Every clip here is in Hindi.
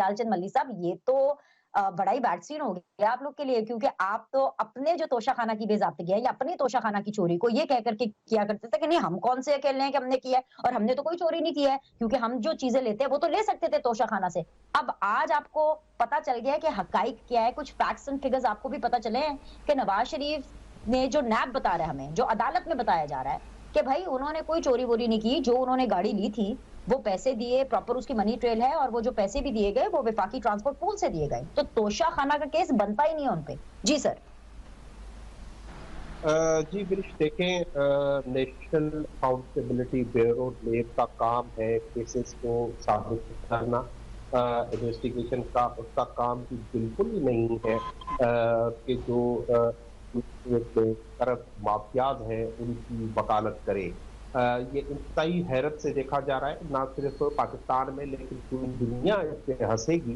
लालचंद मल्ली साहब, ये तो बड़ा ही बैड सीन हो गया आप लोग के लिए, क्योंकि आप तो अपने जो तोशाखाना की बेज़ाब्तगी है या अपने तोशाखाना की चोरी को ये कह कर के किया करते थे कि नहीं हम कौन से अकेले हैं कि हमने किया है, और हमने तो कोई चोरी नहीं किया है, क्योंकि हम जो चीज़ें लेते हैं वो तो ले सकते थे तोशाखाना से। अब आज आपको पता चल गया है कि हक़ाइक़ क्या है, कुछ फैक्ट्स एंड फिगर्स आपको भी पता चले हैं कि नवाज़ शरीफ ने जो नैब बता रहा है हमें, जो अदालत में बताया जा रहा है कि भई उन्होंने कोई चोरी-वोरी नहीं की, जो उन्होंने गाड़ी ली थी वो पैसे दिए, प्रॉपर उसकी मनी ट्रेल है, और वो जो पैसे भी दिए गए वो वफाकी ट्रांसपोर्ट पूल से दिए गए। तो तोशाखाना का केस बनता ही नहीं है उन पे। जी सर। जी बिल्कुल देखें, नेशनल अकाउंटेबिलिटी ब्यूरो नेब का काम है केसेस को साबित करना। इन्वेस्टिगेशन का उसका काम भी बिल्कुल ही नहीं है कि जो करप्ट माफियाज हैं उनकी वकालत करे। ये इंतहाई हैरत से देखा जा रहा है, ना सिर्फ पाकिस्तान में लेकिन पूरी दुनिया इस पे हंसेगी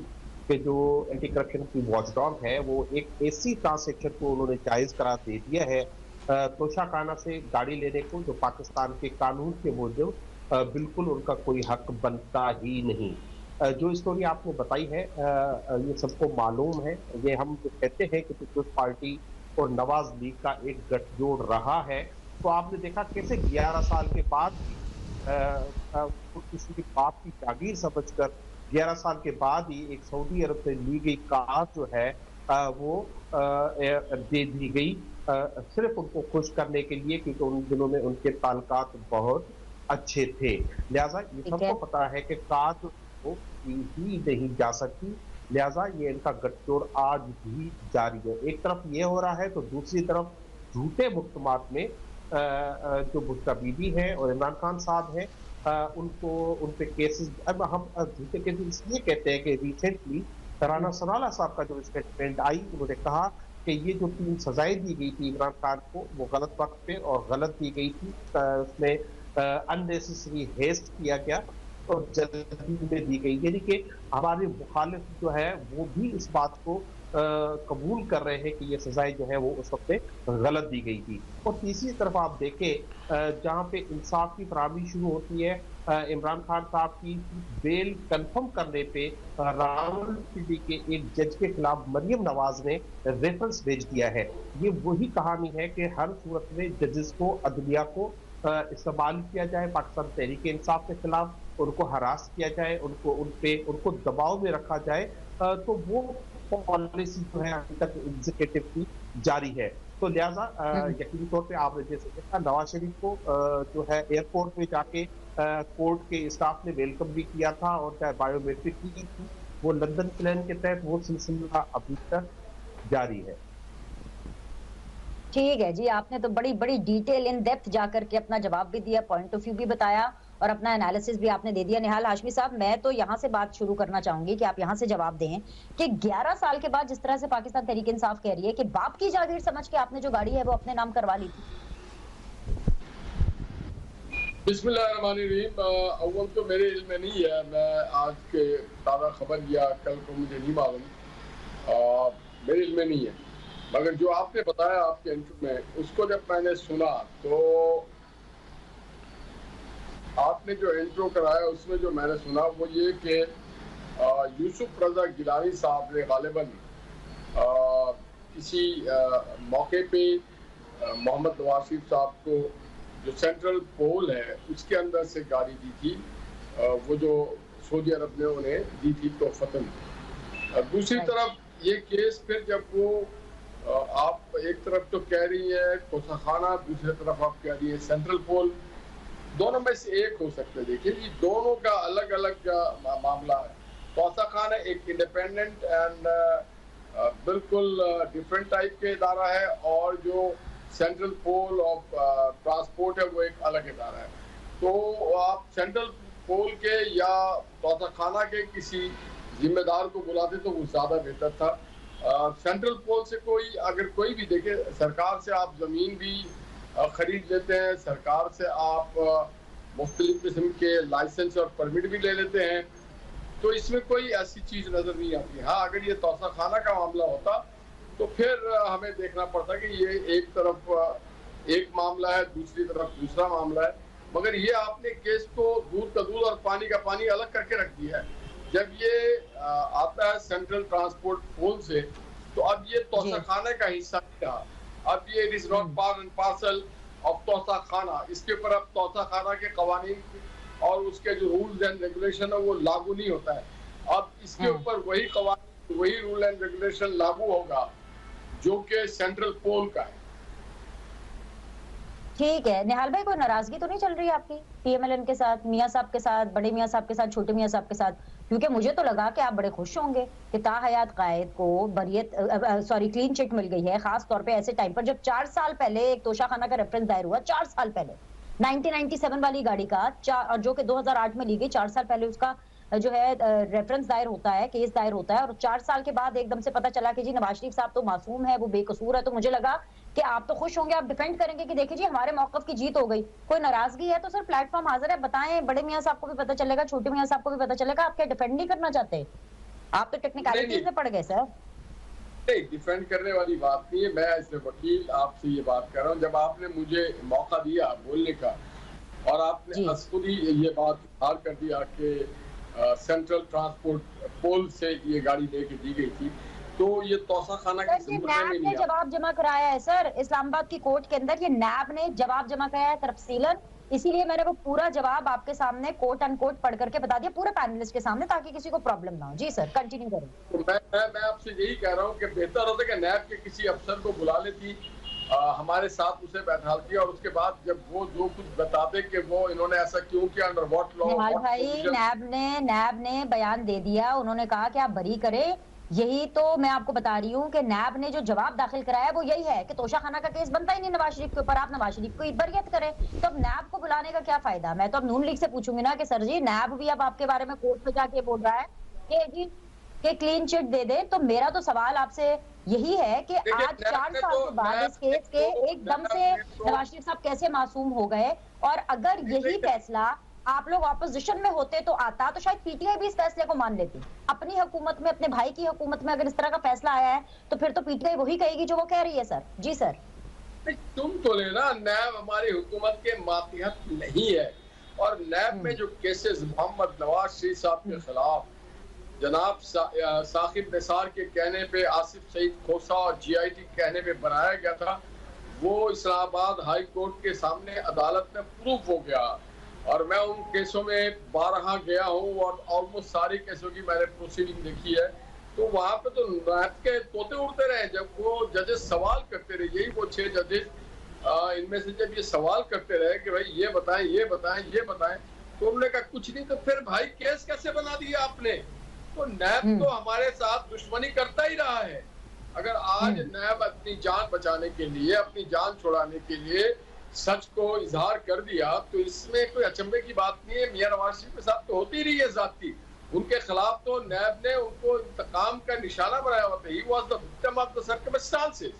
कि जो एंटी करप्शन की वॉचडॉग है वो एक ऐसी ट्रांसैक्शन को उन्होंने जायज करार दे दिया है तोशाखाना से गाड़ी लेने को, जो पाकिस्तान के कानून के मूजब बिल्कुल उनका कोई हक बनता ही नहीं। जो स्टोरी आपने बताई है ये सबको मालूम है। ये हम जो कहते हैं कि पीपल्स पार्टी और नवाज लीग का एक गठजोड़ रहा है, तो आपने देखा कैसे 11 साल के बाद वो किसी के बाप की जागीर समझकर 11 साल के बाद ही एक सऊदी अरब से ली गई कार जो है वो दे दी गई, सिर्फ उनको खुश करने के लिए, क्योंकि उन दिनों में उनके ताल्लुकात बहुत अच्छे थे। लिहाजा ये ठीक सबको है। पता है कि कार जो वो ही नहीं जा सकती। लिहाजा ये इनका गठजोड़ आज भी जारी है। एक तरफ ये हो रहा है तो दूसरी तरफ झूठे मुकदमात में जो भुट्टा बीबी है और इमरान खान साहब हैं उनको उन पे केसेस। अब हम झूठे केसेस इसलिए कहते हैं कि रिसेंटली राना सनाला साहब का जो स्टेटमेंट आई, उन्होंने कहा कि ये जो 3 सजाएं दी गई थी इमरान खान को वो गलत वक्त पे और गलत दी गई थी। उसमें अननेसेसरी हेस्ट किया गया और जल्दी में दी गई, यानी कि हमारे मुखालिफ जो है वो भी इस बात को कबूल कर रहे हैं कि ये सजाएं जो है वो उस वक्त पे गलत दी गई थी। और तीसरी तरफ आप देखें जहां पे इंसाफ की फराहमी शुरू होती है, इमरान खान साहब की बेल कंफर्म करने पे रावलपिंडी के एक जज के खिलाफ मरियम नवाज ने रेफरेंस भेज दिया है। ये वही कहानी है कि हर सूरत में जजेस को, अदलिया को इस्तेमाल किया जाए पाकिस्तान तहरीक इंसाफ के खिलाफ, उनको हरास किया जाए, उनको दबाव में रखा जाए। तो वो पॉलिसी जो है अभी तक एग्जीक्यूटिव की जारी है। तो लिहाजा हुँ। यकीनी तौर पे आपने जैसे देखा नवाज शरीफ को जो है एयरपोर्ट पे जाके कोर्ट के स्टाफ ने वेलकम भी किया था और चाहे बायोमेट्रिक की थी, वो लंदन प्लान के तहत वो सिलसिला अभी तक जारी है। ठीक है जी, आपने तो बड़ी-बड़ी डिटेल इन डेप्थ जाकर के अपना जवाब भी दिया, पॉइंट ऑफ व्यू भी बताया और अपना एनालिसिस भी आपने दे दिया। निहाल हाशमी साहब, मैं तो यहाँ से बात शुरू करना चाहूँगी कि आप यहाँ से जवाब दें कि 11 साल के बाद जिस तरह से पाकिस्तान तहरीक-ए-इंसाफ कह रही है कि बाप की जागीर समझ के आपने जो गाड़ी है वो अपने नाम करवा ली थी। बिस्मिल्लाहिर्रहमानिर्रहीम। अव्वल तो मेरे इल्म में नहीं है, मैं आज के ताज़ा खबर या कल को मुझे नहीं मालूम, मेरे इल्म में नहीं है। मगर जो आपने बताया आपके इंटरव्यू में, उसको जब मैंने सुना तो आपने जो इंट्रो कराया उसमें जो मैंने सुना वो ये कि यूसुफ रजा गिलानी साहब ने गालिबन किसी मौके पे मोहम्मद नवाज शरीफ साहब को जो सेंट्रल पोल है उसके अंदर से गाड़ी दी थी, वो जो सऊदी अरब ने उन्हें दी थी तोहफतन। दूसरी तरफ ये केस फिर जब वो आप एक तरफ तो कह रही है तोशाखाना, दूसरी तरफ आप कह रही है सेंट्रल पोल, दोनों में से एक हो सकता है। देखिए ये दोनों का अलग अलग मामला है। तोशाखाना एक इंडिपेंडेंट एंड बिल्कुल डिफरेंट टाइप के इदारा है और जो सेंट्रल पोल ऑफ ट्रांसपोर्ट है वो एक अलग इदारा है। तो आप सेंट्रल पोल के या तोशाखाना के किसी जिम्मेदार को बुलाते तो वो ज़्यादा बेहतर था। सेंट्रल पोल से अगर कोई भी देखे, सरकार से आप ज़मीन भी खरीद लेते हैं, सरकार से आप मुख्तलिफ किस्म के लाइसेंस और परमिट भी ले लेते हैं, तो इसमें कोई ऐसी चीज़ नज़र नहीं आती। हाँ, अगर ये तोशाखाना का मामला होता तो फिर हमें देखना पड़ता कि ये एक तरफ एक मामला है, दूसरी तरफ दूसरा मामला है। मगर ये आपने केस को दूध का दूध और पानी का पानी अलग करके रख दिया है। जब ये आता है सेंट्रल ट्रांसपोर्ट पोल से, तो अब ये तोशाखाना का हिस्सा नहीं रहा। अब ये it is not part and parcel of Toshakhana. इसके ऊपर अब तोशाखाना के कवानीन और उसके जो रूल्स एंड रेगुलेशन है वो लागू नहीं होता है। अब इसके ऊपर वही कवानीन, वही रूल एंड रेगुलेशन लागू होगा जो कि सेंट्रल पोल का है। ठीक है निहाल भाई, कोई नाराजगी तो नहीं चल रही है आपकी पीएमएलएन के साथ, मियां साहब के साथ, बड़े मियां साहब के साथ, छोटे मियां साहब के साथ? क्योंकि मुझे तो लगा कि आप बड़े खुश होंगे कि ताहयात कायद को बरियत क्लीन चिट मिल गई है, खास तौर पे ऐसे टाइम पर जब 4 साल पहले एक तोशाखाना का रेफरेंस दायर हुआ। 4 साल पहले 1997 वाली गाड़ी का, जो कि 2008 में ली गई, 4 साल पहले उसका जो है रेफरेंस दायर होता है, केस दायर होता है, और 4 साल के बाद एकदम से पता चला कि जी नवाज शरीफ साहब तो मासूम है, वो बेकसूर है। तो मुझे लगा कि आप तो खुश होंगे, आप डिफेंड करेंगे कि देखिए जी हमारे मौकफ की जीत हो गई। कोई नाराजगी है तो सर प्लेटफॉर्म हाजिर है, बताएं, बड़े मियां साहब को भी पता चलेगा, छोटे मियां साहब को भी पता चलेगा। आप क्या डिफेंड नहीं करना चाहते? आप तो टेक्निकलिटीज में पड़ गए सर। नहीं, डिफेंड करने वाली बात नहीं है। मैं ऐसे वकील आपसे ये बात कर रहा हूँ, जब आपने मुझे मौका दिया बोलने का और आपने खुद ही ये बात हार कर दिया कि सेंट्रल ट्रांसपोर्ट पोल से ये गाड़ी लेके दी गई थी, तो ये तोशाखाना की नैब ने जवाब जमा कराया है सर इस्लामाबाद की कोर्ट के अंदर। ये नैब ने जवाब जमा कराया है तरफसीलन, इसीलिए मैंने वो पूरा जवाब आपके सामने कोट अनकोट पढ़ करके बता दिया पूरे पैनलिस्ट के सामने, ताकि किसी को प्रॉब्लम ना हो। जी सर कंटिन्यू करें। तो मैं आपसे यही कह रहा हूँ कि बेहतर होता कि नैब के किसी अफसर को बुला लेती, हमारे साथ उसे बैठा दिया, और उसके बाद जब वो जो कुछ बताते कि वो इन्होंने ऐसा क्यों किया, अंडर व्हाट लॉ। भाई नैब ने बयान दे दिया, उन्होंने कहा कि आप बरी करें। यही तो मैं आपको बता रही हूँ कि नैब ने जो जवाब दाखिल कराया वो यही है कि तोशाखाना का केस बनता ही नहीं नवाज शरीफ के ऊपर, आप नवाज शरीफ को बरियत करें। तो अब नैब को बुलाने का क्या फायदा? मैं तो अब नून लीग से पूछूंगी ना कि सर जी नैब भी अब आपके बारे में कोर्ट में जाके बोल रहा है कि जी कि क्लीन चिट दे दे। तो मेरा तो सवाल आपसे यही है कि आज 4 साल के बाद इस केस के एकदम से नवाज शरीफ साहब कैसे मासूम हो गए? और अगर यही फैसला आप लोग ऑपोजिशन में होते तो आता, तो शायद पीटीआई भी इस फैसले को मान लेती। अपनी हुकूमत में, अपने भाई की हुकूमत में अगर इस तरह का फैसला आया है तो फिर तो पीटीआई वही कहेगी जो वो कह रही है। सर जी सर तुम तो लेना, नैब हमारी हुकूमत के मातिहत नहीं है, और नैब में जो केसेस मोहम्मद नवाज शरीफ साहब के खिलाफ जनाब साकिब निसार के कहने पे, आसिफ सईद खोसा और जीआईटी कहने पे बनाया गया था, वो इस्लामाबाद हाई कोर्ट के सामने अदालत में प्रूफ हो गया। और मैं उन केसों में 12 गया हूँ और ऑलमोस्ट सारे केसों की मैंने प्रोसीडिंग देखी है। तो वहाँ पे तो नैब के तोते उड़ते रहे जब वो जजेस सवाल करते रहे। यही वो 6 जजेस इनमें से जब ये सवाल करते रहे कि भाई ये बताएं, ये बताएं, ये बताएं, तो उन्होंने कहा कुछ नहीं। तो फिर भाई केस कैसे बना दिया आपने? तो नैब तो हमारे साथ दुश्मनी करता ही रहा है। अगर आज नैब अपनी जान बचाने के लिए, अपनी जान छुड़ाने के लिए सच को इजहार कर दिया, तो इसमें कोई अचंभे की बात नहीं है। मियां नवाज शरीफ के साथ तो होती रही है जाती, उनके खिलाफ तो नैब ने उनको इंतकाम का निशाना बनाया हुआ था। He was the victim of the circumstances.